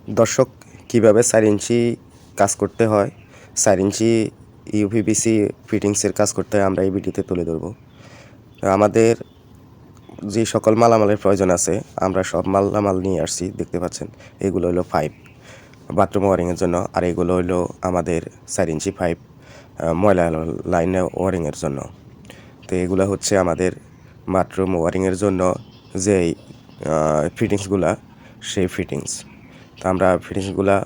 দর্শক, কিভাবে 4 ইঞ্চি কাজ করতে হয়, 4 ইঞ্চি ইউপিভিসি ফিটিংসের কাজ করতে হয় আমরা এই ভিডিওতে তুলে ধরব। আমাদের যে সকল মালামালের প্রয়োজন আছে আমরা সব মালামাল নিয়ে আসছি, দেখতে পাচ্ছেন। এগুলো হলো পাইপ বাথরুম ওয়ারিংয়ের জন্য, আর এগুলো হলো আমাদের 4 ইঞ্চি পাইপ ময়লা লাইনে ওয়ারিংয়ের জন্য। তো এগুলো হচ্ছে আমাদের বাথরুম ওয়ারিংয়ের জন্য যেই ফিটিংসগুলা, সেই ফিটিংস। তো আমরা ফিটিংসগুলা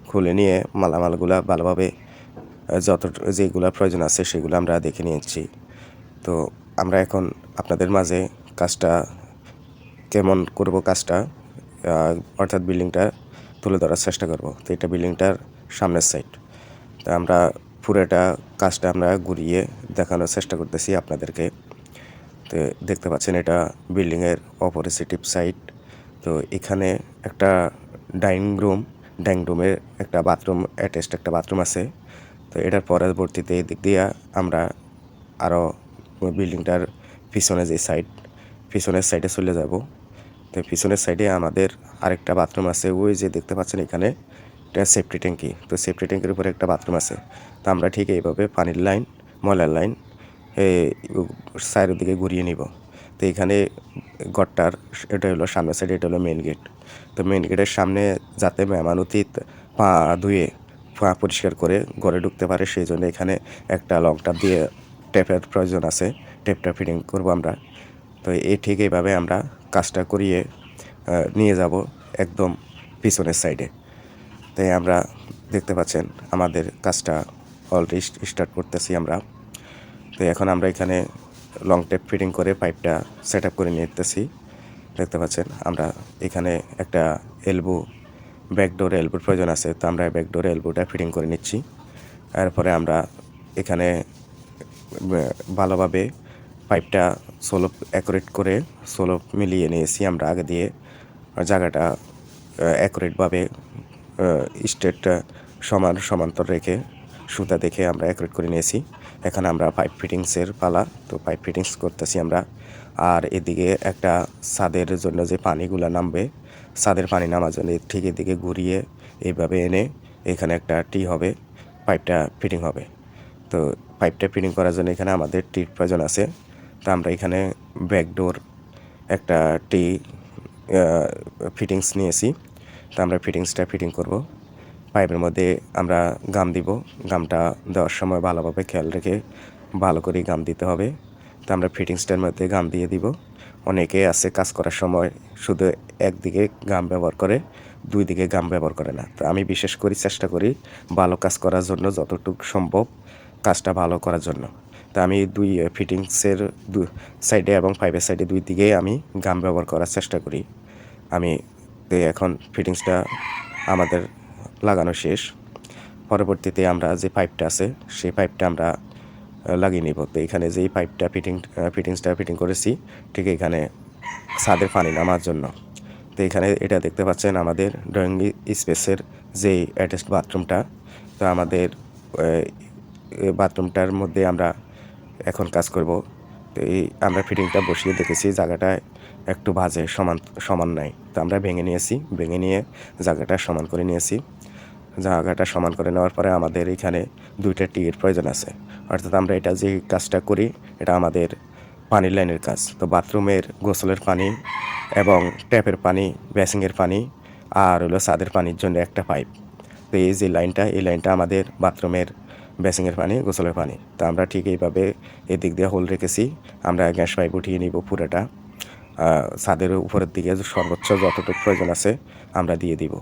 খুলে নিয়ে মালামালগুলা ভালোভাবে যেগুলো প্রয়োজন আছে সেগুলো আমরা দেখে নিয়েছি। তো আমরা এখন আপনাদের মাঝে কাজটা কেমন করব, কাজটা অর্থাৎ বিল্ডিংটা তুলে ধরার চেষ্টা করব। তো এটা বিল্ডিংটার সামনের সাইড। তো আমরা পুরোটা কাজটা আমরা ঘুরিয়ে দেখানোর চেষ্টা করতেছি আপনাদেরকে। তো দেখতে পাচ্ছেন এটা বিল্ডিংয়ের অপোজিটিভ সাইড। তো এখানে একটা ডাইনিং রুমের একটা বাথরুম, অ্যাটাচড একটা বাথরুম আছে। তো এটার পরবর্তীতে এদিক দিয়ে আমরা আরও বিল্ডিংটার পিছনের সাইডে চলে যাব। তো পিছনের সাইডে আমাদের আরেকটা বাথরুম আছে, ওই যে দেখতে পাচ্ছেন এখানে একটা সেফটি ট্যাঙ্কি। তো সেফটি ট্যাঙ্কির উপরে একটা বাথরুম আছে। তো আমরা ঠিক এইভাবে পানির লাইন, ময়লার লাইন চারিদিকে ঘুরিয়ে নিব। তো এখানে ঘরটার এটা হলো সামনের সাইডে, এটা হলো মেন গেট। তো মেন গেটের সামনে যাতে মেহমান অতীত পা ধুয়ে পা পরিষ্কার করে ঘরে ঢুকতে পারে, সেই জন্য এখানে একটা লং টাপ দিয়ে ট্যাপের প্রয়োজন আছে। ট্যাপটা ফিটিং করব আমরা। তো ঠিক এইভাবে আমরা কাজটা করিয়ে নিয়ে যাব একদম পিছনের সাইডে। তাই আমরা দেখতে পাচ্ছেন আমাদের কাজটা অলরেডি স্টার্ট করতেছি আমরা। তো এখন আমরা এখানে লং টেপ ফিটিং করে পাইপটা সেট আপ করে নিতেছি। দেখতে পাচ্ছেন আমরা এখানে একটা ব্যাকডোর এলবোর প্রয়োজন আছে। তো আমরা ব্যাকডোর এলবোটা ফিটিং করে নিচ্ছি। এরপরে আমরা এখানে ভালোভাবে পাইপটা সোলপ অ্যাকুরেট করে সোলপ মিলিয়ে নিয়েছি আমরা আগে দিয়ে। জায়গাটা অ্যাকুরেটভাবে স্ট্রেটটা সমান্তর রেখে সুতা দেখে আমরা অ্যাকুরেট করে নিয়েছি। এখন আমরা পাইপ ফিটিংসের পালা। তো পাইপ ফিটিংস করতেছি আমরা। আর এদিকে একটা ছাদের জন্য যে পানিগুলো নামবে, ছাদের পানি নামার জন্য ঠিক এদিকে ঘুরিয়ে এইভাবে এনে এখানে একটা টি হবে, পাইপটা ফিটিং হবে। তো পাইপটা ফিটিং করার জন্য এখানে আমাদের টির প্রয়োজন আছে। তো আমরা এখানে ব্যাকডোর একটা টি ফিটিংস নিয়েছি। তো আমরা ফিটিংসটা ফিটিং করব। পাইপের মধ্যে আমরা গাম দিব। গামটা দেওয়ার সময় ভালোভাবে খেয়াল রেখে ভালো করে গাম দিতে হবে। তো আমরা ফিটিংসটার মধ্যে গাম দিয়ে দিব। অনেকে আছে কাজ করার সময় শুধু একদিকে গাম ব্যবহার করে, দুই দিকে গাম ব্যবহার করে না। তো আমি বিশেষ করে চেষ্টা করি ভালো কাজ করার জন্য, যতটুকু সম্ভব কাজটা ভালো করার জন্য। তো আমি দুই ফিটিংসের সাইডে এবং পাইপের সাইডে দুই দিকেই আমি গাম ব্যবহার করার চেষ্টা করি। আমি এখন ফিটিংসটা আমাদের লাগানো শেষ। পরবর্তীতে আমরা যে পাইপটা আছে সেই পাইপটা আমরা লাগিয়ে নিব। তো এখানে যেই পাইপটা ফিটিংসটা ফিটিং করেছি ঠিক এখানে ছাদের পানি নামার জন্য। তো এখানে এটা দেখতে পাচ্ছেন আমাদের ড্রয়িং স্পেসের যেই অ্যাটাচড বাথরুমটা। তো আমাদের বাথরুমটার মধ্যে আমরা এখন কাজ করব। তো আমরা ফিটিংটা বসিয়ে দেখেছি জায়গাটায় একটু বাজে, সমান নাই। তো আমরা ভেঙে নিয়ে জায়গাটা সমান করে নিয়েছি। জায়গাটা সমান করে নেওয়ার পরে আমাদের এখানে দুইটা টিয়ের প্রয়োজন আছে। অর্থাৎ আমরা এটা যে কাজটা করি এটা আমাদের পানির লাইনের কাজ। তো বাথরুমের গোসলের পানি এবং ট্যাপের পানি, বেসিংয়ের পানি আর হলো ছাদের পানির জন্য একটা পাইপ। তো এই যে লাইনটা আমাদের বাথরুমের বেসিংয়ের পানি, গোসলের পানি। তো আমরা ঠিক এইভাবে এদিক দিয়ে হোল রেখেছি। আমরা গ্যাস পাইপ উঠিয়ে নিব পুরোটা। ছাদের উপরের দিকে সর্বোচ্চ যতটুকু প্রয়োজন আছে আমরা দিয়ে দিব।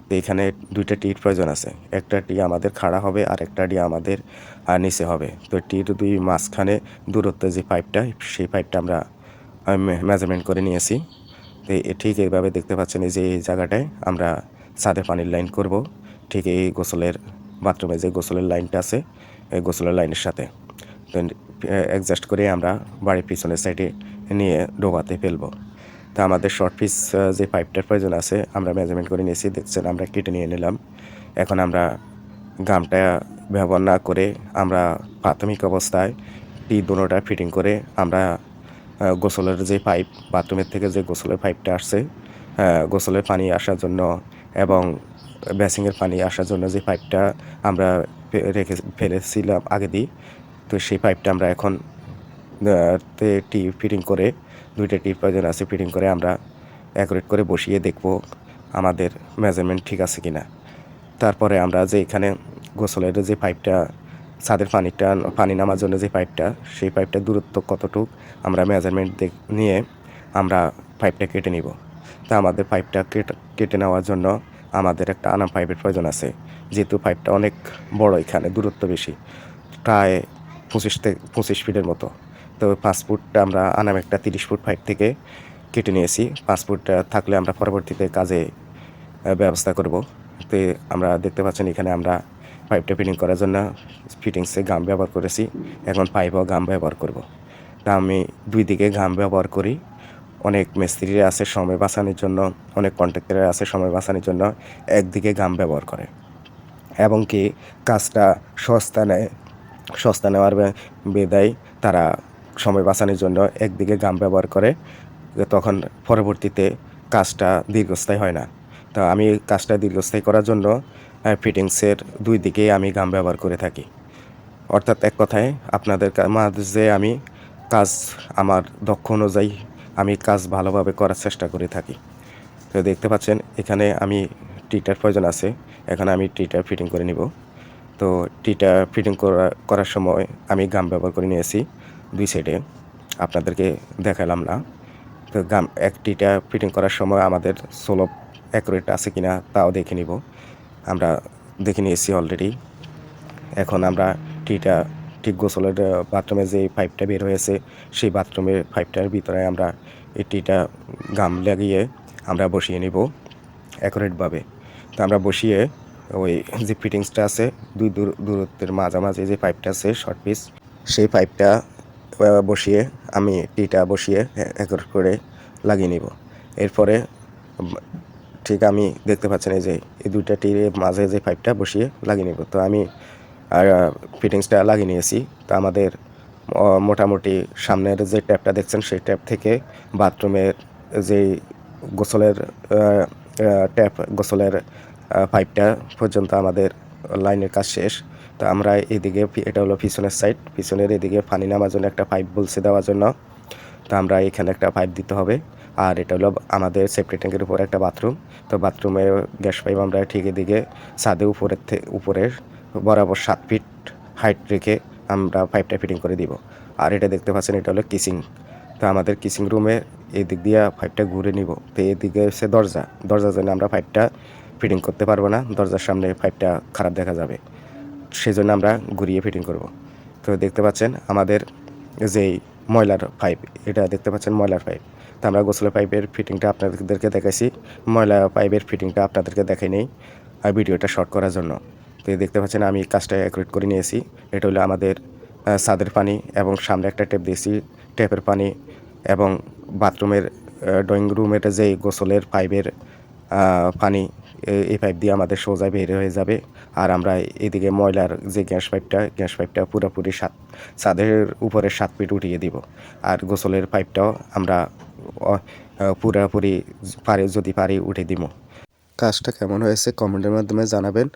তো এখানে দুইটা টির প্রয়োজন আছে। একটা টি আমাদের খাড়া হবে আর একটা টি আমাদের নিচে হবে। তো টির দুই মাঝখানে দূরত্ব যে পাইপটা, সেই পাইপটা আমরা মেজারমেন্ট করে নিয়েছি। তো ঠিক এইভাবে দেখতে পাচ্ছেন এই যে এই জায়গাটায় আমরা ছাদে পানির লাইন করব। ঠিক এই বাথরুমে যে গোসলের লাইনটা আছে এই গোসলের লাইনের সাথে। তো অ্যাডজাস্ট করে আমরা বাড়ির পিছনের সাইডে নিয়ে ডোবাতে ফেলবো। তা আমাদের শর্ট পিস যে পাইপটার প্রয়োজন আছে আমরা মেজারমেন্ট করে নিয়েছি, দেখছেন আমরা কেটে নিয়ে নিলাম। এখন আমরা গামটা ব্যবহার না করে আমরা প্রাথমিক অবস্থায় দুটোটা ফিটিং করে আমরা গোসলের যে পাইপ, বাথরুমের থেকে যে গোসলের পাইপটা আসছে গোসলের পানি আসার জন্য এবং বেসিংয়ের পানি আসার জন্য যে পাইপটা আমরা রেখে ফেলেছিলাম আগে দিই, তো সেই পাইপটা আমরা এখন টিপ ফিটিং করে, 2টা টিপ প্রয়োজন আছে, ফিটিং করে আমরা অ্যাকুরেট করে বসিয়ে দেখব আমাদের মেজারমেন্ট ঠিক আছে কিনা। তারপরে আমরা যে এখানে গোসলের যে পাইপটা, ছাদের পানি নামার জন্য যে পাইপটা, সেই পাইপটার দূরত্ব কতটুক আমরা মেজারমেন্ট নিয়ে আমরা পাইপটা কেটে নিব। তা আমাদের পাইপটা কেটে নেওয়ার জন্য আমাদের একটা আনাম পাইপের প্রয়োজন আছে, যেহেতু পাইপটা অনেক বড়, এখানে দূরত্ব বেশি, প্রায় 25 ফিটের মতো। তো 5 ফুটটা আমরা আনাম একটা 30 ফুট পাইপ থেকে কেটে নিয়েছি। 5 ফুটটা থাকলে আমরা পরবর্তীতে কাজে ব্যবস্থা করব। তো আমরা দেখতে পাচ্ছেন এখানে আমরা পাইপটা ফিটিং করার জন্য ফিটিংসে গাম ব্যবহার করেছি, এখন পাইপও গাম ব্যবহার করব। তা আমি 2 দিকে গাম ব্যবহার করি। অনেক মিস্ত্রিরা আছে সময় বাঁচানোর জন্য, অনেক কন্ট্রাক্টর আছে সময় বাঁচানোর জন্য একদিকে গাম ব্যবহার করে, এবং কি কাজটা সস্তা নেওয়ার বেদায় তারা সময় বাঁচানোর জন্য একদিকে গাম ব্যবহার করে, তখন পরবর্তীতে কাজটা দীর্ঘস্থায়ী হয় না। তো আমি কাজটা দীর্ঘস্থায়ী করার জন্য ফিটিংসের 2 দিকেই আমি গাম ব্যবহার করে থাকি। অর্থাৎ এক কথায় আপনাদের মাঝে আমি কাজ আমার দক্ষ অনুযায়ী আমি কাজ ভালোভাবে করার চেষ্টা করে থাকি। তো দেখতে পাচ্ছেন এখানে আমি টিটার প্রয়োজন আছে, এখানে আমি টিটা ফিটিং করে নিব। তো টিটা ফিটিং করার সময় আমি গাম ব্যবহার করে নিয়েছি 2 সাইডে, আপনাদেরকে দেখালাম না। তো টিটা ফিটিং করার সময় আমাদের সোলপ অ্যাকুরেট আছে কিনা তাও দেখে নিব। আমরা দেখে নিয়েছি অলরেডি। এখন আমরা টিটা ঠিক গোসলের বাথরুমে যে পাইপটা বের হয়েছে, সেই বাথরুমের পাইপটার ভিতরে আমরা এই টিটা গাম লাগিয়ে আমরা বসিয়ে নিব অ্যাকুরেটভাবে। তো আমরা বসিয়ে ওই যে ফিটিংসটা আছে, 2 দূরত্বের মাঝামাঝি যে পাইপটা আছে শর্ট পিস, সেই পাইপটা বসিয়ে আমি টিটা বসিয়ে অ্যাকুরেট করে লাগিয়ে নিব। এরপরে ঠিক আমি দেখতে পাচ্ছেন এই যে এই 2টা টির মাঝে যে পাইপটা বসিয়ে লাগিয়ে নিব। তো আমি ফিটিংসটা লাগিয়ে নিয়েছি। তো আমাদের মোটামুটি সামনের যে ট্যাপটা দেখছেন সেই ট্যাপ থেকে বাথরুমের যেই গোসলের গোসলের পাইপটা পর্যন্ত আমাদের লাইনের কাজ শেষ। তো আমরা এদিকে, এটা হলো পিছনের সাইড, পিছনের এদিকে পানি নামার জন্য একটা পাইপ বলছে দেওয়ার জন্য। তো আমরা এখানে একটা পাইপ দিতে হবে। আর এটা হলো আমাদের সেফটি ট্যাঙ্কের উপরে একটা বাথরুম। তো বাথরুমে গ্যাস পাইপ আমরা ঠিক এদিকে ছাদে উপরে বরাবর 7 ফিট হাইট রেখে আমরা পাইপটা ফিটিং করে দিব। আর এটা দেখতে পাচ্ছেন এটা হলো কিচিং। তো আমাদের কিচিং রুমে এই দিক দিয়ে পাইপটা ঘুরে নিব। তো এদিকে হচ্ছে দরজার জন্য আমরা পাইপটা ফিটিং করতে পারবো না, দরজার সামনে পাইপটা খারাপ দেখা যাবে, সেই জন্য আমরা ঘুরিয়ে ফিটিং করব। তো দেখতে পাচ্ছেন আমাদের যেই ময়লার পাইপ, এটা দেখতে পাচ্ছেন ময়লার পাইপ। তো আমরা গোসলের পাইপের ফিটিংটা আপনাদেরকে দেখাইছি, ময়লা পাইপের ফিটিংটা আপনাদেরকে দেখাই নেই আর ভিডিওটা শর্ট করার জন্য। তো দেখতে পাচ্ছেন আমি কাজটা অ্যাকুরেট করে নিয়েছি। এটা হলো আমাদের ছাদের পানি, এবং সামনে একটা ট্যাপ দিয়েছি, ট্যাপের পানি, এবং বাথরুমের ড্রয়িং রুমের যেই গোসলের পাইপের পানি, এই পাইপ দিয়ে আমাদের সোজা বের হয়ে যাবে। আর আমরা এদিকে ময়লার যে গ্যাস পাইপটা পুরোপুরি ছাদের উপরে 7 ফিট উঠিয়ে দিব। আর গোসলের পাইপটাও আমরা পুরোপুরি যদি পারি উঠে দিব। কাজটা কেমন হয়েছে কমেন্টের মাধ্যমে জানাবেন।